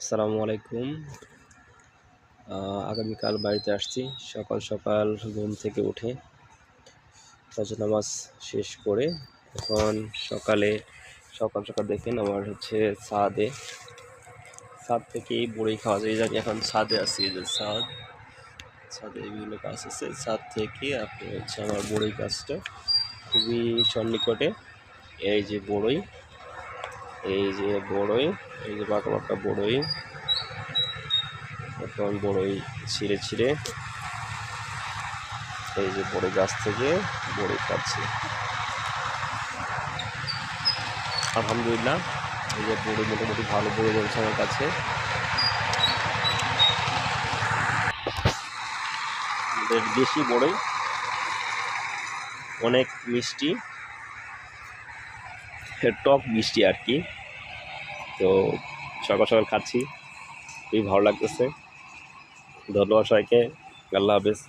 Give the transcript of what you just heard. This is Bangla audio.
আসসালামু আলাইকুম। আগামীকাল বাড়িতে আসছি। সকাল সকাল ঘুম থেকে উঠে ফজর নামাজ শেষ করে এখন সকাল সকাল দেখেন আমার হচ্ছে ছাদ থেকেই বড়ি খাওয়া যায়। আমি এখন ছাদে আছি, এই যে ছাদে বিভিন্ন গাছ আছে। ছাদ থেকে আপনি হচ্ছে আমার বড়ই গাছটা খুবই সন্নিকটে। এই যে বড়ই, এই যে বড়ই, এই যে বাঁকা বাঁকা বড়ই। এখন বড়ই ছিঁড়ে এই যে বড়ই গাছ থেকে বড়ই খাচ্ছি। আলহামদুলিল্লাহ, এই যে বড়ই মোটামুটি ভালো বড়ই রয়েছে আমার কাছে। দেশি বড়ই, অনেক মিষ্টি, টক মিষ্টি আর কি। তো সকাল সকাল খাচ্ছি, খুবই ভালো লাগতেছে। ধন্যবাদ সবাইকে। আল্লাহ হাফেজ।